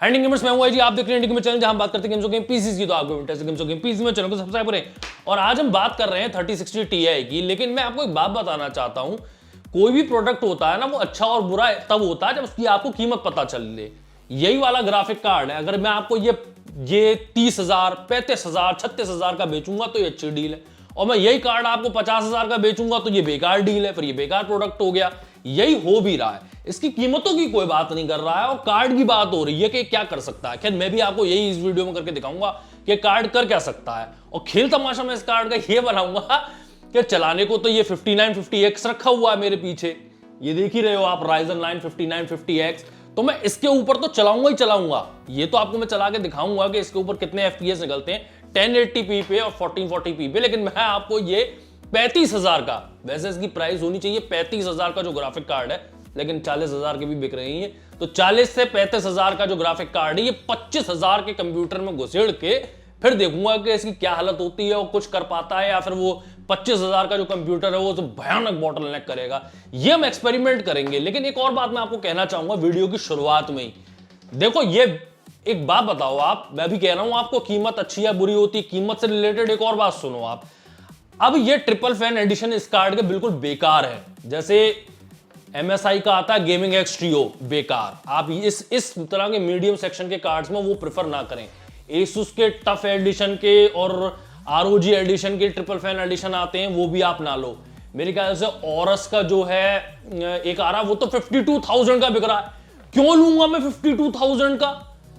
Handing gamers में हूं जी, आप देख रहे हैं इंडिया गेमर चैनल, जहां हम बात करते हैं गेम्स गेम पीसीस की। तो आपको इंटरेस्ट गेम्स गेम पीसी में चैनल को सब्सक्राइब करें। और आज हम बात कर रहे हैं 3060 Ti की। लेकिन मैं आपको एक बात बताना चाहता हूं, कोई भी प्रोडक्ट होता है ना, वो अच्छा और बुरा तब होता है जब उसकी आपको कीमत पता चल ले। यही वाला ग्राफिक कार्ड है, अगर मैं आपको ये 30,000, 35,000, 36,000 का बेचूंगा तो ये अच्छी डील है, और मैं यही कार्ड आपको 50,000 का बेचूंगा तो ये बेकार डील है, फिर ये बेकार प्रोडक्ट हो गया। यही हो भी रहा है। इसकी कीमतों की कोई बात नहीं कर रहा है और कार्ड की बात हो रही है कि क्या कर सकता है। खैर, मैं भी आपको यही इस वीडियो में करके दिखाऊंगा कि कार्ड कर क्या सकता है, और खेल तमाशा में इस कार्ड का ये बनाऊंगा कि चलाने को तो ये 5950X रखा हुआ है मेरे पीछे, ये देख ही रहे हो आप, Ryzen 9 5950X। तो मैं इसके ऊपर तो चलाऊंगा ही चलाऊंगा। ये तो आपको मैं चला के दिखाऊंगा कि इसके ऊपर कितने FPS निकलते हैं 1080p पे और 1440p पे। लेकिन मैं आपको ये 35,000 का, वैसे इसकी प्राइस होनी चाहिए 35,000 का जो ग्राफिक कार्ड है, लेकिन 40,000 के भी बिक रही है। तो 40 से 35,000 का जो ग्राफिक कार्ड है, ये 25,000 के कंप्यूटर में घुसेड़ के फिर देखूंगा कि इसकी क्या हालत होती है, और कुछ कर पाता है, या फिर वो 25,000 का जो कंप्यूटर है वो तो भयानक बॉटलनेक करेगा। ये हम एक्सपेरिमेंट करेंगे। लेकिन एक और बात मैं आपको कहना चाहूंगा वीडियो की शुरुआत में ही। देखो, ये एक बात बताओ आप, मैं भी कह रहा हूं आपको, कीमत अच्छी या बुरी होती है, कीमत से रिलेटेड एक और बात सुनो आप। अब ये ट्रिपल फैन एडिशन इस कार्ड के बिल्कुल बेकार है। जैसे MSI का आता है गेमिंग एक्स ट्रियो, बेकार। आप इस तरह के मीडियम सेक्शन के कार्ड्स में वो प्रेफर ना करें। Asus के टफ एडिशन के और ROG एडिशन के ट्रिपल फैन एडिशन आते हैं, वो भी आप ना लो। मेरे ख्याल से ऑरस का जो है एक आ रहा, वो तो 52,000 का बिक रहा है। क्यों लूंगा मैं 52,000 का?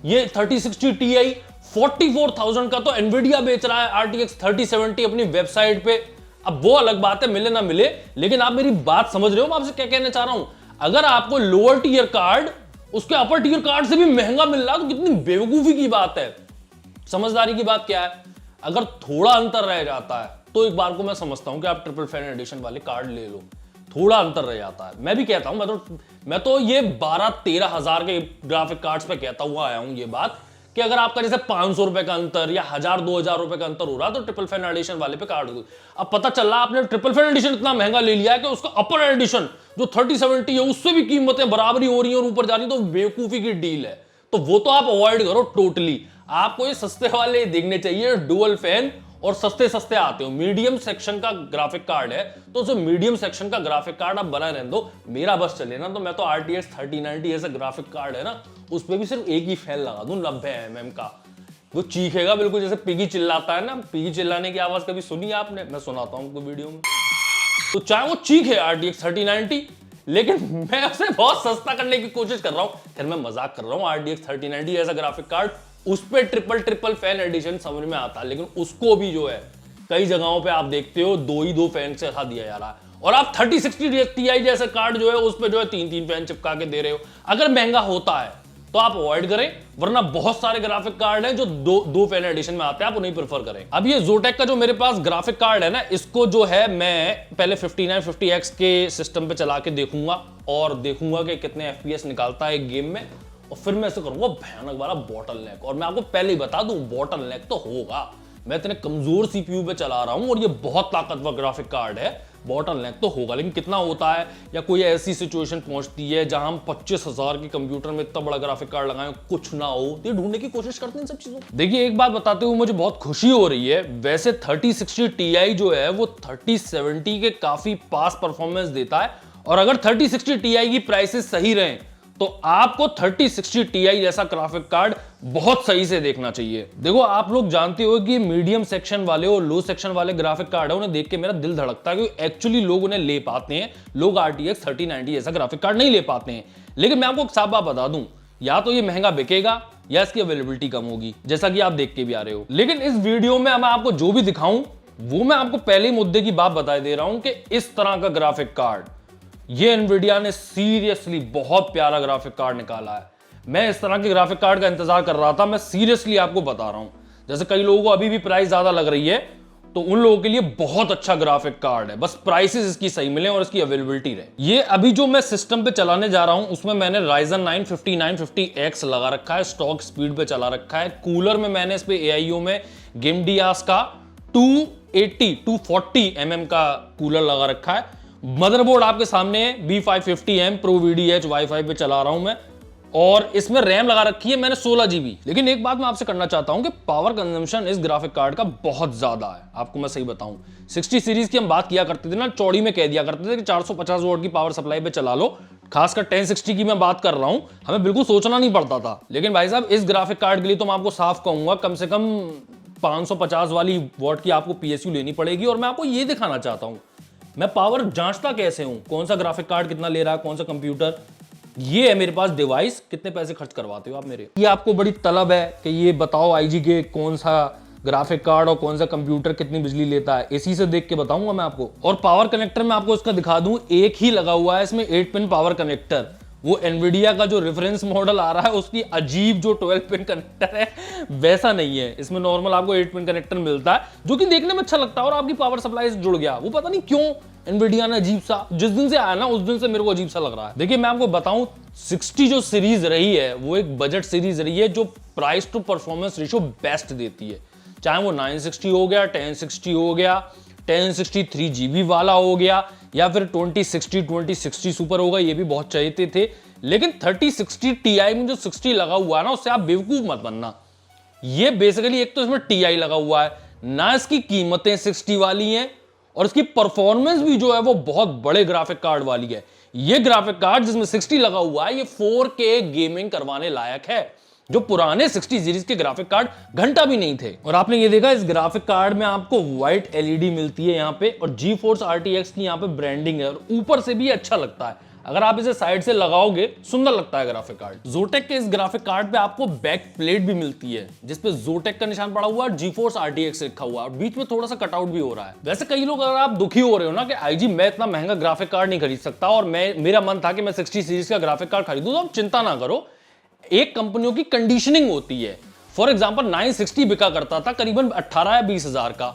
ये 3060 Ti 44,000 का तो एनवीडिया बेच रहा है RTX 3070 अपनी वेबसाइट पे। अब वो अलग बात है, मिले ना मिले, लेकिन आप मेरी बात समझ रहे हो मैं आपसे क्या कहना चाह रहा हूं। अगर आपको लोअर टीयर कार्ड उसके अपर टीयर कार्ड से भी महंगा मिल रहा है तो कितनी बेवकूफी की बात है। समझदारी की बात क्या है? अगर थोड़ा अंतर रह जाता है तो एक बार को मैं समझता हूं कि आप ट्रिपल फैन एडिशन वाले कार्ड ले लो। थोड़ा अंतर रह जाता है, मैं भी कहता हूं, मैं तो ये 12-13 हजार के ग्राफिक कार्ड्स पे कहता हुआ आया हूं ये बात, कि अगर आपका जैसे 500 रुपए का अंतर या 1,000-2,000 रुपए का अंतर हो रहा तो ट्रिपल फैन एडिशन वाले पे कार्ड दो। अब पता चल रहा आपने ट्रिपल फैन एडिशन इतना महंगा ले लिया है कि उसका अपर एडिशन जो 3070 है उससे भी कीमतें बराबरी हो रही है और ऊपर जा रही, तो बेवकूफी की डील है। तो वो तो आप अवॉइड करो टोटली। आपको ये सस्ते वाले देखने चाहिए, डुअल फैन, और सस्ते सस्ते आते हो। मीडियम सेक्शन का ग्राफिक कार्ड है तो जो मीडियम सेक्शन का ग्राफिक कार्ड आप बना रहने दो, मेरा बस चले ना। तो मैं तो RTX 3090 ऐसा ग्राफिक कार्ड है ना, उस पर भी सिर्फ एक ही फैन लगा दूं 90 mm का। वो चीखेगा बिल्कुल जैसे पिगी चिल्लाता है ना। पिगी चिल्लाने की आवाज कभी सुनी आपने? मैं सुनाता हूं आपको वीडियो में। तो चाहे वो चीखे RTX 3090, लेकिन मैं उसे बहुत सस्ता करने की कोशिश कर रहा हूं। फिर मैं मजाक कर रहा हूं, RTX 3090 ऐसा ग्राफिक कार्ड, उस पे ट्रिपल फैन एडिशन समझ में आता है। लेकिन उसको भी जो है कई जगहों पे आप देखते हो दो फैन से दिखा दिया जा रहा है, और आप 3060 Ti जैसे कार्ड जो है उस पे जो है 3 फैन चिपका के दे रहे हो। अगर महंगा होता है तो आप अवॉइड करें, वरना बहुत सारे ग्राफिक कार्ड हैं जो दो फैन एडिशन में आते हैं, आप उन्हें प्रेफर करें। अब ये Zotac का जो मेरे पास ग्राफिक कार्ड है ना, इसको जो है मैं पहले 5950X के सिस्टम पे चला के देखूंगा और देखूंगा कि कितने FPS निकालता है एक गेम में, और फिर मैं ऐसे करूंगा भयानक वाला बॉटलनेक। और मैं आपको पहले ही बता दूं, बॉटलनेक तो होगा। मैं इतने कमजोर CPU पे चला रहा हूं और ये बहुत ताकतवर ग्राफिक कार्ड है, बॉटलनेक तो होगा। लेकिन कितना होता है, या कोई ऐसी सिचुएशन पहुंचती है जहां हम 25,000 के कंप्यूटर में इतना बड़ा ग्राफिक कार्ड लगाएं, कुछ ना हो, तो ये ढूंढने की कोशिश करते हैं सब चीजों। देखिए, एक बात बताते हुए मुझे बहुत खुशी हो रही है। वैसे 3060 Ti जो है वो 3070 के काफी पास परफॉर्मेंस देता है, और अगर 3060 Ti की प्राइसेस सही रहें तो आपको 3060 Ti जैसा ग्राफिक कार्ड बहुत सही से देखना चाहिए। देखो, आप लोग जानते हो कि मीडियम सेक्शन वाले और लो सेक्शन वाले ग्राफिक कार्ड है, उन्हें देख के मेरा दिल धड़कता है कि एक्चुअली लोग उन्हें ले पाते हैं। लोग RTX 3090 जैसा ग्राफिक कार्ड नहीं ले पाते हैं। लेकिन मैं आपको एक साफ बात बता दूं, या तो ये महंगा बिकेगा या इसकी अवेलेबिलिटी कम होगी, जैसा कि आप देख के भी आ रहे हो। लेकिन इस वीडियो में मैं आपको जो भी दिखाऊं वो मैं आपको पहले ही मुद्दे की बात बता दे रहा हूं कि इस तरह का ग्राफिक कार्ड, ये एनवीडिया ने सीरियसली बहुत प्यारा ग्राफिक कार्ड निकाला है। मैं इस तरह के ग्राफिक कार्ड का इंतजार कर रहा था, मैं सीरियसली आपको बता रहा हूं। जैसे कई लोगों को अभी भी प्राइस ज्यादा लग रही है, तो उन लोगों के लिए बहुत अच्छा ग्राफिक कार्ड है, बस प्राइसेस इसकी सही मिले और इसकी अवेलेबिलिटी रहे। ये अभी जो मैं सिस्टम पे चलाने जा रहा हूं उसमें मैंने Ryzen 9 5950X लगा रखा है, स्टॉक स्पीड पे चला रखा है। कूलर में मैंने इस पे AIO में Geimdias का 240 mm का कूलर लगा रखा है। मदरबोर्ड आपके सामने B550M Pro VDH वाईफाई पे चला रहा हूं मैं। और इसमें रैम लगा रखी है मैंने 16 GB। लेकिन एक बात मैं आपसे करना चाहता हूं कि पावर कंजम्पशन इस ग्राफिक कार्ड का बहुत ज्यादा है। आपको मैं सही बताऊं, 60 सीरीज की हम बात किया करते थे ना, चौड़ी में कह दिया करते थे कि 450 वोल्ट की पावर सप्लाई पे चला लो। खासकर 1060 की मैं बात कर रहा हूं, हमें बिल्कुल सोचना नहीं पड़ता था। लेकिन भाई साहब इस ग्राफिक कार्ड के लिए तो मैं आपको साफ कहूंगा कम से कम 550 वाली वॉट की आपको PSU लेनी पड़ेगी। और मैं आपको ये दिखाना चाहता हूं मैं पावर जांचता कैसे हूं, कौन सा ग्राफिक कार्ड कितना ले रहा है, कौन सा कंप्यूटर। ये है मेरे पास डिवाइस, कितने पैसे खर्च करवाते हो आप मेरे। ये आपको बड़ी तलब है कि ये बताओ IG के कौन सा ग्राफिक कार्ड और कौन सा कंप्यूटर कितनी बिजली लेता है, इसी से देख के बताऊंगा मैं आपको। और पावर कनेक्टर मैं आपको इसका दिखा दूं, एक ही लगा हुआ है इसमें 8 पिन पावर कनेक्टर। वो एनवीडिया का जो रेफरेंस मॉडल आ रहा है उसकी अजीब जो 12 पिन कनेक्टर है वैसा नहीं है। इसमें नॉर्मल आपको 8 पिन कनेक्टर मिलता है जो कि देखने में अच्छा लगता है और आपकी पावर सप्लाई से जुड़ गया। वो पता नहीं क्यों एनवीडिया ने अजीब सा, जिस दिन से आया ना उस दिन से मेरे को अजीब सा लग रहा है। देखिए मैं आपको बताऊं, 60 जो सीरीज रही है वो एक बजट सीरीज रही है जो price to performance ratio best देती है। चाहे वो 960 हो गया, 1060 हो गया, 1060 3GB वाला हो गया, या फिर 2060 सुपर होगा, ये भी बहुत चाहते थे। लेकिन 3060 Ti में जो 60 लगा हुआ है ना, उससे आप बेवकूफ मत बनना। ये बेसिकली एक तो इसमें Ti लगा हुआ है ना, इसकी कीमतें 60 वाली हैं और इसकी परफॉर्मेंस भी जो है वो बहुत बड़े ग्राफिक कार्ड वाली है। ये ग्राफिक कार्ड जिसमें 60 लगा हुआ है, ये 4K गेमिंग करवाने लायक है, जो पुराने 60 सीरीज के ग्राफिक कार्ड घंटा भी नहीं थे। और आपने ये देखा इस ग्राफिक कार्ड में आपको व्हाइट LED मिलती है यहाँ पे, और GeForce RTX की यहाँ पे ब्रांडिंग है, और ऊपर से भी अच्छा लगता है। अगर आप इसे साइड से लगाओगे सुंदर लगता है ग्राफिक कार्ड। Zotac के इस ग्राफिक कार्ड पे आपको बैक प्लेट भी मिलती है जिसपे Zotac का निशान पड़ा हुआ है, GeForce RTX लिखा हुआ है, बीच में थोड़ा सा कटआउट भी हो रहा है। वैसे कई लोग अगर आप दुखी हो रहे हो ना कि IG मैं इतना महंगा ग्राफिक कार्ड नहीं खरीद सकता और मेरा मन था कि मैं 60 सीरीज का ग्राफिक कार्ड खरीदूं, तो आप चिंता ना करो। एक कंपनियों की कंडीशनिंग होती है। फॉर एग्जांपल 960 बिका करता था करीबन 18 या 20 हजार का,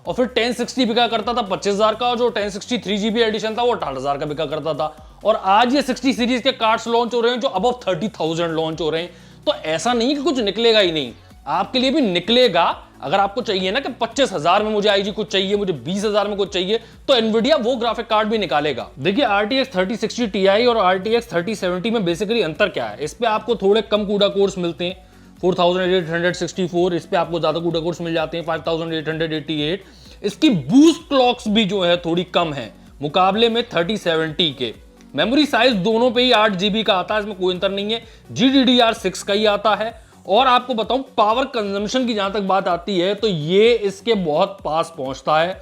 और फिर 1060 बिका करता था 25 हजार का, और जो 1060 3GB एडिशन था वो 18 हजार का बिका करता था। और आज ये 60 सीरीज के कार्ड्स लॉन्च हो रहे हैं जो अबव 30,000 लॉन्च हो रहे हैं। तो ऐसा नहीं कि कुछ निकलेगा ही नहीं, आपके लिए भी निकलेगा। अगर आपको चाहिए ना कि 25,000 में मुझे IG कुछ चाहिए, मुझे 20,000 में कुछ चाहिए, तो एनवीडिया वो ग्राफिक कार्ड भी निकालेगा। देखिए RTX 3060 Ti और RTX 3070 में बेसिकली अंतर क्या है। इस पे आपको थोड़े कम कूडा कोर्स मिलते हैं, 4864, इस पे आपको ज्यादा कूडा कोर्स मिल जाते हैं 5888। इसकी बूस्ट क्लॉक्स भी जो है थोड़ी कम है मुकाबले में 3070 के। मेमोरी साइज दोनों पे ही 8 GB का आता है, इसमें कोई अंतर नहीं है। GDDR6 का ही आता है। और आपको बताऊं पावर कंजम्पशन की जहां तक बात आती है तो ये इसके बहुत पास पहुंचता है।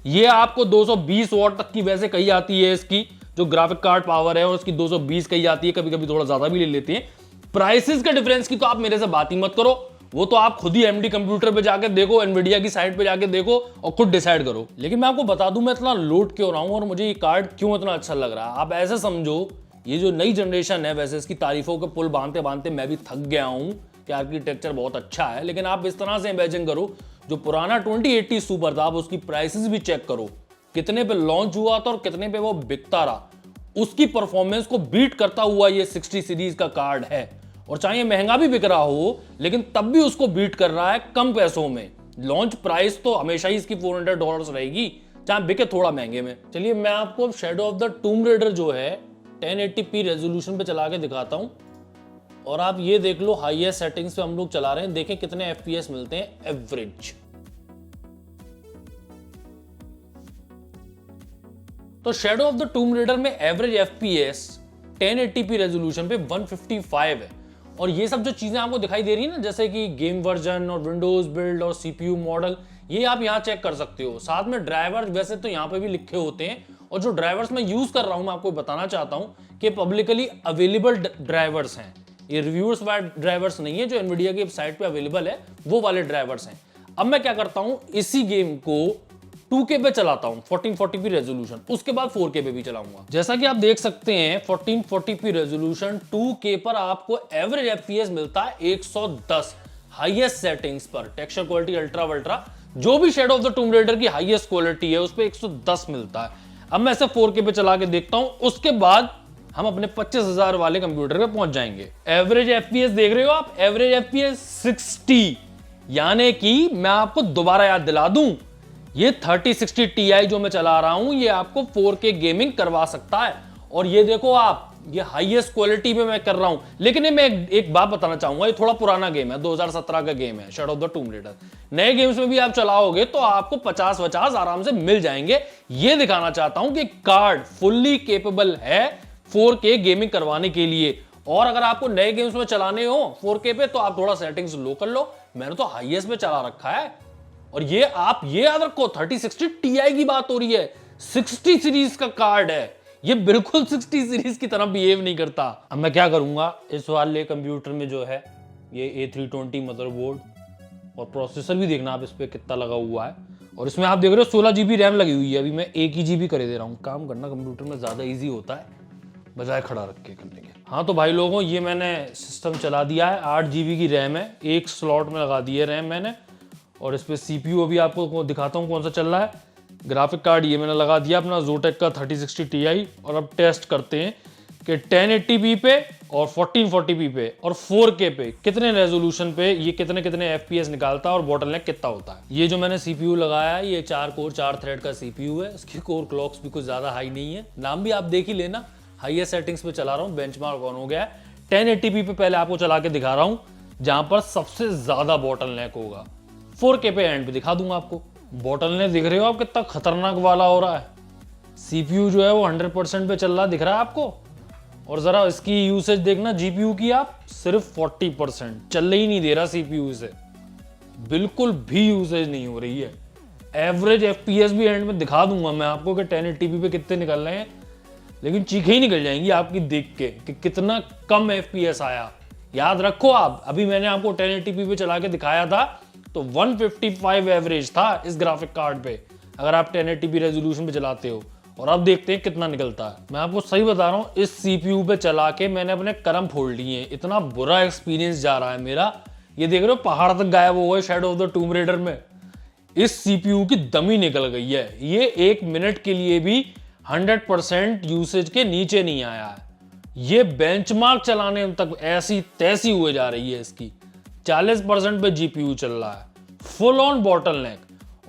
ये आपको 220 वॉट तक की वैसे कही आती है इसकी जो ग्राफिक कार्ड पावर है, और उसकी 220 कही आती है, कभी कभी थोड़ा ज्यादा भी ले लेते हैं। प्राइसेस के डिफरेंस की तो आप मेरे से बात ही मत करो, वो तो आप खुद ही AMD कंप्यूटर पे जाके देखो, एनवीडिया की साइट पे जाके देखो और खुद डिसाइड करो। लेकिन मैं आपको बता दूं मैं इतना लोड क्यों रहा हूं और मुझे ये कार्ड क्यों इतना अच्छा लग रहा है। आप ऐसे समझो ये जो नई जनरेशन है, वैसे इसकी तारीफों के पुल बांधते बांधते मैं भी थक गया हूं कि आर्किटेक्चर बहुत अच्छा है, लेकिन आप इस तरह से इमेजिन करो जो पुराना 2080 सुपर था, आप उसकी प्राइसेस भी चेक करो, कितने पे लॉन्च हुआ था और कितने पे वो बिकता रहा। उसकी परफॉर्मेंस को बीट करता हुआ ये 60 सीरीज का कार्ड है। और चाहे ये महंगा भी बिक रहा हो लेकिन तब भी उसको बीट कर रहा है कम पैसों में। लॉन्च प्राइस तो हमेशा ही इसकी $400 रहेगी, चाहे बिके थोड़ा महंगे में। चलिए मैं आपको शैडो ऑफ द टूम रेडर जो है 1080p रेजोल्यूशन पे चला के दिखाता हूं, और आप ये देख लो हाईएस्ट सेटिंग्स पे हम लोग चला रहे हैं, देखें कितने FPS मिलते हैं एवरेज। तो शैडो ऑफ द टूम रेडर में एवरेज FPS 1080p रेजोल्यूशन पे 155 है। और ये सब जो चीजें आपको दिखाई दे रही है ना, जैसे कि गेम वर्जन और विंडोज बिल्ड और CPU मॉडल, ये आप यहाँ चेक कर सकते हो। साथ में ड्राइवर वैसे तो यहाँ पे भी लिखे होते हैं, और जो ड्राइवर्स मैं यूज कर रहा हूं मैं आपको बताना चाहता हूं कि पब्लिकली अवेलेबल ड्राइवर्स हैं, ये रिव्यूअर्स वाले ड्राइवर्स नहीं है जो एनवीडिया की वेबसाइट पे अवेलेबल है, वो वाले ड्राइवर्स हैं। अब मैं क्या करता हूं, इसी गेम को 2K पे चलाता हूं 1440p रेजोल्यूशन, उसके बाद 4K पे भी चलाऊंगा। जैसा कि आप देख सकते हैं 1440p रेजोल्यूशन 2K पर आपको एवरेज FPS मिलता है 110 हाईएस्ट सेटिंग्स पर। टेक्सचर क्वालिटी अल्ट्रा वल्ट्रा जो भी शैडो ऑफ द टूम रेडर की हाईएस्ट क्वालिटी है उस पर 110 मिलता है। अब मैं इसे 4K पे चला के देखता हूं, उसके बाद हम अपने 25,000 वाले कंप्यूटर पे पहुंच जाएंगे। एवरेज FPS देख रहे हो आप, एवरेज FPS 60, यानी कि मैं आपको दोबारा याद दिला दूं, ये 3060 Ti जो मैं चला रहा हूं ये आपको 4K गेमिंग करवा सकता है। और ये देखो आप ये हाईएस्ट क्वालिटी में मैं कर रहा हूं। लेकिन मैं एक बात बताना चाहूंगा, ये थोड़ा पुराना गेम है, 2017 का गेम है शैडो ऑफ द टूम रेडर। नए गेम्स में भी आप चलाओगे तो आपको 50-50 आराम से मिल जाएंगे। ये दिखाना चाहता हूं कि कार्ड फुल्ली केपेबल है 4K गेमिंग करवाने के लिए। और अगर आपको नए गेम्स में चलाने हो 4K पे तो आप थोड़ा सेटिंग्स लो कर लो। मैंने तो हाईएस्ट पे चला रखा है। और ये आप ये याद रखो 3060 Ti की बात हो रही है, 60 सीरीज का कार्ड है। ये बिल्कुल 60 सीरीज की तरह बिहेव नहीं करता। अब मैं क्या करूंगा, इस वाले कंप्यूटर में जो है ये A320 मदरबोर्ड और प्रोसेसर भी देखना आप इस पे कितना लगा हुआ है। और इसमें आप देख रहे हो 16 GB रैम लगी हुई है। अभी मैं 1 ही GB करे दे रहा हूँ। काम करना कंप्यूटर में ज्यादा ईजी होता है बजाय खड़ा रख के करने के। हाँ तो भाई लोगों, ये मैंने सिस्टम चला दिया है। 8 GB की रैम है, एक स्लॉट में लगा दी है रैम मैंने। और इस पे CPU अभी आपको दिखाता हूँ कौन सा चल रहा है। ग्राफिक कार्ड ये मैंने लगा दिया अपना Zotac का 3060 Ti। और अब टेस्ट करते हैं कि 1080p पे और 1440p पे और 4K पे कितने रेजोल्यूशन पे ये कितने FPS निकालता है और बॉटलनेक कितना होता है। ये जो मैंने CPU लगाया है ये 4 कोर 4 थ्रेड का CPU है। इसकी कोर क्लॉक्स भी कुछ ज्यादा हाई नहीं है, नाम भी आप देख ही लेना। हाईएस्ट सेटिंग्स पे चला रहा हूँ, बेंचमार्क ऑन हो गया है। 1080p पे पहले आपको चला के दिखा रहा हूँ जहां पर सबसे ज्यादा बॉटलनेक होगा। 4K पे एंड पे दिखा दूंगा आपको। बॉटलनेक दिख रहे हो आप कितना खतरनाक वाला हो रहा है। CPU जो है वो 100% पे चल रहा दिख रहा है आपको। और जरा इसकी यूसेज देखना GPU की, आप सिर्फ 40%, चल ही नहीं दे रहा CPU से, बिल्कुल भी यूसेज नहीं हो रही है। एवरेज FPS भी एंड में दिखा दूंगा मैं आपको कि 1080p पे कितने निकल रहे हैं, लेकिन चीखें ही निकल जाएंगी आपकी देख के कि कितना कम FPS आया। याद रखो आप, अभी मैंने आपको 1080p पे चला के दिखाया था तो 155 एवरेज था इस ग्राफिक कार्ड पे अगर आप 1080p रेजोल्यूशन पे चलाते हो। और अब देखते हैं कितना निकलता है। मैं आपको सही बता रहा हूँ, इस CPU पे चला के मैंने अपने करम फोड़ लिए हैं। इतना बुरा एक्सपीरियंस जा रहा है मेरा। ये देख रहे हो पहाड़ तक गायब हो गए शैडो ऑफ द टूम रेडर में। इस CPU की दमी निकल गई है। ये 1 मिनट के लिए भी 100% यूसेज के नीचे नहीं आया है। ये बेंचमार्क चलाने तक ऐसी तैसी हुए जा रही है इसकी। 40% पे GPU चल रहा है, फुल ऑन बॉटलनेक।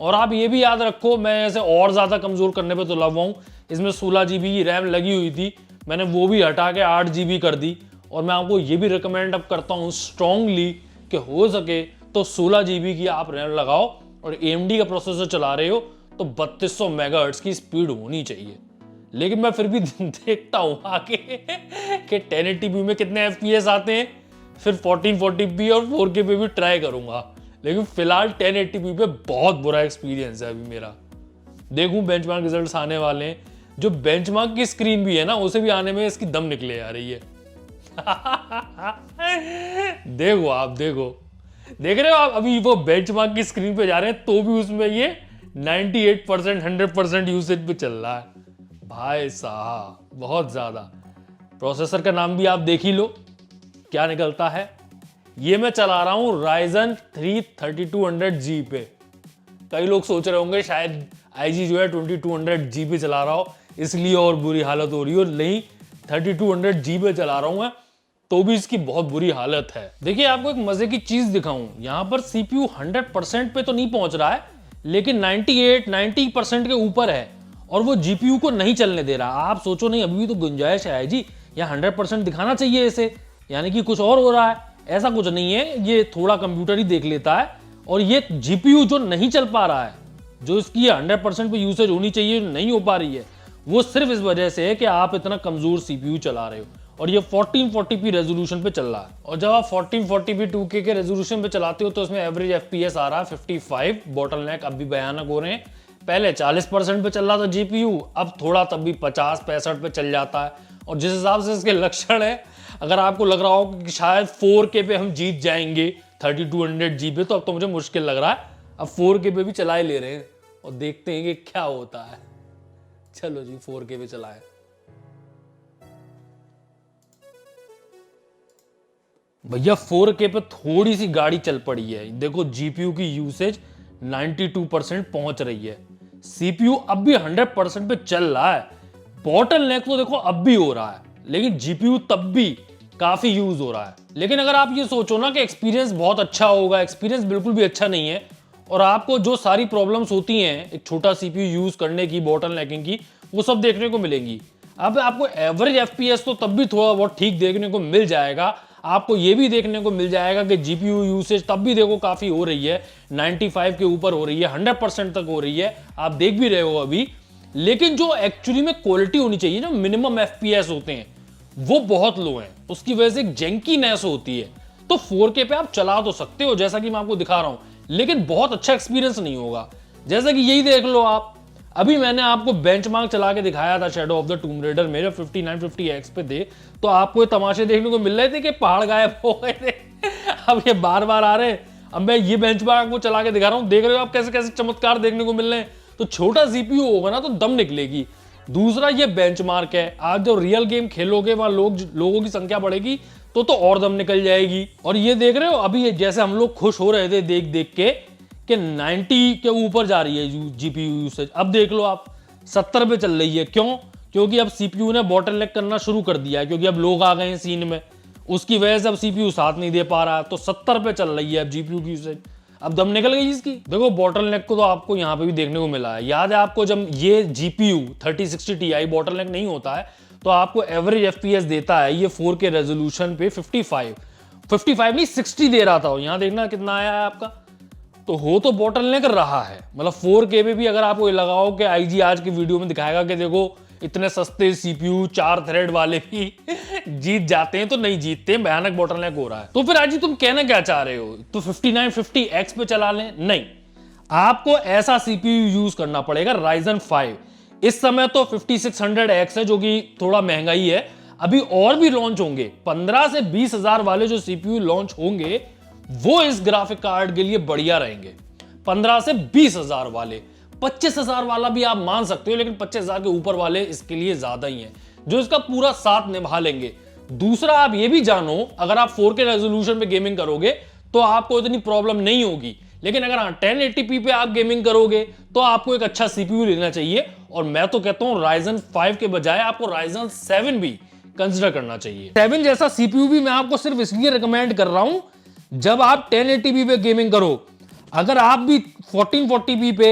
और आप ये भी याद रखो, मैं ऐसे और ज्यादा कमजोर करने पे तो लगा हूं। इसमें 16 GB की रैम लगी हुई थी, मैंने वो भी हटा के 8 GB कर दी। और मैं आपको ये भी रिकमेंड अब करता हूं स्ट्रांगली कि हो सके तो 16 GB की आप रैम लगाओ। और AMD का प्रोसेसर चला रहे हो तो 3200 मेगाहर्ट्ज की स्पीड होनी चाहिए। लेकिन मैं फिर भी देखता हूं आगे कि 1080p में कितने FPS आते हैं, फिर 1440p और 4K पे भी ट्राई करूंगा। लेकिन फिलहाल 1080p पे बहुत बुरा एक्सपीरियंस है अभी मेरा। देखूं बेंचमार्क रिजल्ट्स आने वाले हैं। जो बेंचमार्क की स्क्रीन भी है ना, उसे भी आने में इसकी दम निकले आ रही है। देखो आप, देखो देख रहे हो आप, अभी वो बेंचमार्क की स्क्रीन पे जा रहे हैं तो भी उसमें ये 98% 100% यूसेज पे चल रहा है। भाई साहब बहुत ज्यादा। प्रोसेसर का नाम भी आप देख ही लो क्या निकलता है। ये मैं चला रहा हूं Ryzen 3 3200G पे। कई लोग सोच रहे होंगे शायद IG जो है 2200G पे चला रहा हो इसलिए और बुरी हालत हो रही हो। नहीं, 3200G पे चला रहा हूं मैं तो भी इसकी बहुत बुरी हालत है। देखिए आपको एक मजे की चीज दिखाऊं, यहां पर CPU 100% पे तो नहीं पहुंच रहा है, लेकिन 98-90% के ऊपर है और वो GPU को नहीं चलने दे रहा। आप सोचो नहीं अभी भी तो गुंजाइश है जी, या 100% दिखाना चाहिए इसे, यानी कि कुछ और हो रहा है। ऐसा कुछ नहीं है, ये थोड़ा कंप्यूटर ही देख लेता है। और ये GPU जो नहीं चल पा रहा है, जो इसकी 100% पे यूसेज होनी चाहिए नहीं हो पा रही है, वो सिर्फ इस वजह से है कि आप इतना कमजोर CPU चला रहे हो। और ये 1440p रेजोल्यूशन पे चल रहा है। और जब आप 1440p 2K के रेजोल्यूशन पे चलाते हो तो इसमें एवरेज FPS आ रहा है 55। बॉटलनेक अब भी भयानक हो रहे हैं। पहले 40% पे चल रहा था GPU, अब थोड़ा तब भी 50-65 पे चल जाता है। और जिस हिसाब से इसके लक्षण है, अगर आपको लग रहा हो कि शायद 4K पे हम जीत जाएंगे 3200G पे, तो अब तो मुझे मुश्किल लग रहा है। अब 4K पे भी चला ही ले रहे हैं और देखते हैं कि क्या होता है। चलो जी 4K पे चलाए। भैया 4K पे थोड़ी सी गाड़ी चल पड़ी है। देखो GPU की यूसेज 92% पहुंच रही है। CPU अब भी 100% पे चल रहा है। बॉटलनेक तो देखो अब भी हो रहा है, लेकिन GPU तब भी काफी यूज हो रहा है। लेकिन अगर आप ये सोचो ना कि एक्सपीरियंस बहुत अच्छा होगा, एक्सपीरियंस बिल्कुल भी अच्छा नहीं है। और आपको जो सारी प्रॉब्लम्स होती हैं एक छोटा CPU यूज करने की, बॉटलनेकिंग की, वो सब देखने को मिलेंगी। अब आपको एवरेज एफपीएस तो तब भी थोड़ा बहुत ठीक देखने को मिल जाएगा। आपको ये भी देखने को मिल जाएगा कि जीपीयू यूसेज तब भी देखो काफी हो रही है, 95 के ऊपर हो रही है, 100% तक हो रही है, आप देख भी रहे हो अभी। लेकिन जो एक्चुअली में क्वालिटी होनी चाहिए, जो मिनिमम एफपीएस होते हैं वो बहुत लो हैं, उसकी वजह से एक जंकीनेस होती है। तो 4K पे आप चला तो सकते हो जैसा कि मैं आपको दिखा रहा हूं, लेकिन बहुत अच्छा एक्सपीरियंस नहीं होगा। जैसा कि यही देख लो आप, अभी मैंने आपको बेंचमार्क चला के दिखाया था शैडो ऑफ द टूम रेडर, मेरे 5950X पे थे, तो आपको ये तमाशे देखने को मिल रहे थे कि पहाड़ गायब हो गए थे। अब ये बार बार आ रहे हैं। अब मैं ये बेंचमार्क को चला के दिखा रहा हूं, देख रहे हो आप कैसे कैसे चमत्कार देखने को मिल रहे हैं। तो छोटा सीपीयू होगा ना तो दम निकलेगी। दूसरा ये बेंचमार्क है, आप जब रियल गेम खेलोगे वहां लोगों की संख्या बढ़ेगी तो और दम निकल जाएगी। और ये देख रहे हो अभी जैसे हम लोग खुश हो रहे थे देख देख के कि 90 के ऊपर जा रही है जीपीयू यूसेज, अब देख लो आप 70 पे चल रही है। क्यों? क्योंकि अब सीपीयू ने बॉटलनेक करना शुरू कर दिया है, क्योंकि अब लोग आ गए हैं सीन में, उसकी वजह से अब सीपीयू साथ नहीं दे पा रहा है, तो 70 पे चल रही है अब जीपीयू की यूसेज। अब दम निकल गई इसकी। देखो बॉटलनेक को तो आपको यहाँ पे भी देखने को मिला है। याद है आपको जब ये जीपीयू 3060 Ti बॉटलनेक नहीं होता है तो आपको एवरेज एफपीएस देता है ये 4K रेजोल्यूशन पे 55 नहीं 60 दे रहा था। यहाँ देखना कितना आया है आपका, तो हो तो बॉटलनेक रहा है। मतलब 4K पे भी अगर आपको लगाओ कि आईजी आज की वीडियो में दिखाएगा कि देखो इतने सस्ते सीपीयू 4 थ्रेड वाले भी जीत जाते हैं, तो नहीं जीतते, भयानक बॉटलनेक हो रहा है। तो फिर आज तुम कहना क्या चाह रहे हो, तो 5950X पे चला लें? नहीं, आपको ऐसा सीपीयू यूज करना पड़ेगा Ryzen 5। इस समय तो 5600X है जो कि थोड़ा महंगा ही है, अभी और भी लॉन्च होंगे। 15 से 20 हजार वाले जो सीपीयू लॉन्च होंगे वो इस ग्राफिक कार्ड के लिए बढ़िया रहेंगे। 15 से 20 हजार वाले, 25 हजार वाला भी आप मान सकते हो, लेकिन 25 हजार के ऊपर वाले इसके लिए ज्यादा ही हैं जो इसका पूरा साथ निभा लेंगे। दूसरा आप ये भी जानो, अगर आप 4K रेजोल्यूशन पे गेमिंग करोगे तो आपको इतनी प्रॉब्लम नहीं होगी, लेकिन अगर 1080p पे आप गेमिंग करोगे तो आपको एक अच्छा सीपीयू लेना चाहिए। और मैं तो कहता हूं Ryzen 5 के बजाय आपको Ryzen 7 भी कंसिडर करना चाहिए। 7 जैसा सीपीयू भी मैं आपको सिर्फ इसलिए रिकमेंड कर रहा हूं जब आप 1080p पे गेमिंग करो। अगर आप भी 1440p पे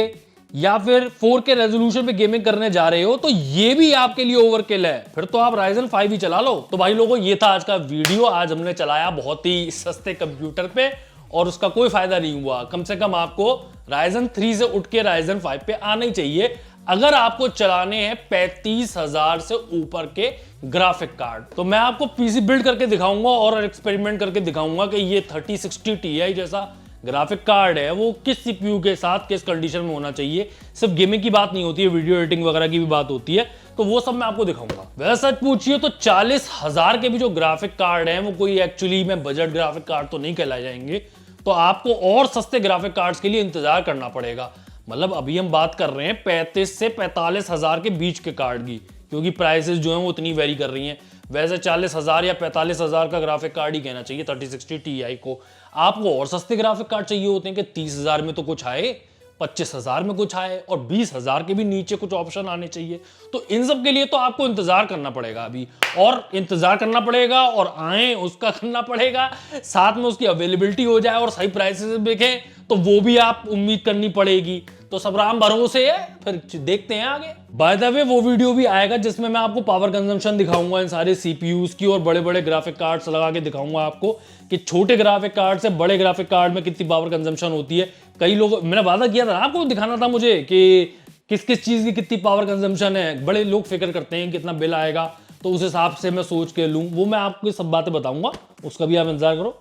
या फिर 4K रेजोल्यूशन पे गेमिंग करने जा रहे हो तो ये भी आपके लिए ओवरकिल है, फिर तो आप Ryzen 5 ही चला लो। तो भाई लोगों, ये था आज का वीडियो। आज हमने चलाया बहुत ही सस्ते कंप्यूटर पे और उसका कोई फायदा नहीं हुआ। कम से कम आपको Ryzen 3 से उठ के Ryzen 5 पे आना ही चाहिए अगर आपको चलाने हैं 35,000 से ऊपर के ग्राफिक कार्ड। तो मैं आपको पीसी बिल्ड करके दिखाऊंगा और एक्सपेरिमेंट करके दिखाऊंगा कि ये 3060 Ti जैसा ग्राफिक कार्ड है वो किस सीपीयू के साथ किस कंडीशन में होना चाहिए। सिर्फ गेमिंग की बात नहीं होती है, वीडियो एडिटिंग वगैरह की भी बात होती है, तो वो सब मैं आपको दिखाऊंगा। वैसे सच पूछिए तो 40,000 के भी जो ग्राफिक कार्ड हैं वो कोई एक्चुअली में बजट ग्राफिक कार्ड तो नहीं कहलाए जाएंगे, तो आपको और सस्ते ग्राफिक कार्ड्स के लिए इंतजार करना पड़ेगा। मतलब अभी हम बात कर रहे हैं 35 से 45,000 के बीच के कार्ड की, क्योंकि प्राइसेस जो हैं वो उतनी वेरी कर रही हैं। वैसे 40,000 या 45,000 का ग्राफिक कार्ड ही कहना चाहिए 3060 Ti को। आपको और सस्ते ग्राफिक कार्ड चाहिए होते हैं कि 30,000 में तो कुछ आए, 25,000 में कुछ आए और 20,000 के भी नीचे कुछ ऑप्शन आने चाहिए। तो इन सब के लिए तो आपको इंतजार करना पड़ेगा अभी, और इंतजार करना पड़ेगा और आए उसका करना पड़ेगा, साथ में उसकी अवेलेबिलिटी हो जाए और सही प्राइसेस बिके तो वो भी आप उम्मीद करनी पड़ेगी। तो सब राम भरोसे है, फिर देखते हैं आगे। बाय द वे वो वीडियो भी आएगा जिसमें मैं आपको पावर कंजम्पशन दिखाऊंगा इन सारे सीपीयूज की, और बड़े बड़े ग्राफिक कार्ड्स लगा के दिखाऊंगा आपको कि छोटे ग्राफिक कार्ड से बड़े ग्राफिक कार्ड में कितनी पावर कंजम्पशन होती है। कई लोग, मैंने वादा किया था ना आपको, दिखाना था मुझे कि किस किस चीज की कितनी पावर कंजम्पशन है। बड़े लोग फिक्र करते हैं कितना बिल आएगा, तो उस हिसाब से मैं सोच के लूं, वो मैं आपको सब बातें बताऊंगा, उसका भी आप इंतजार करो।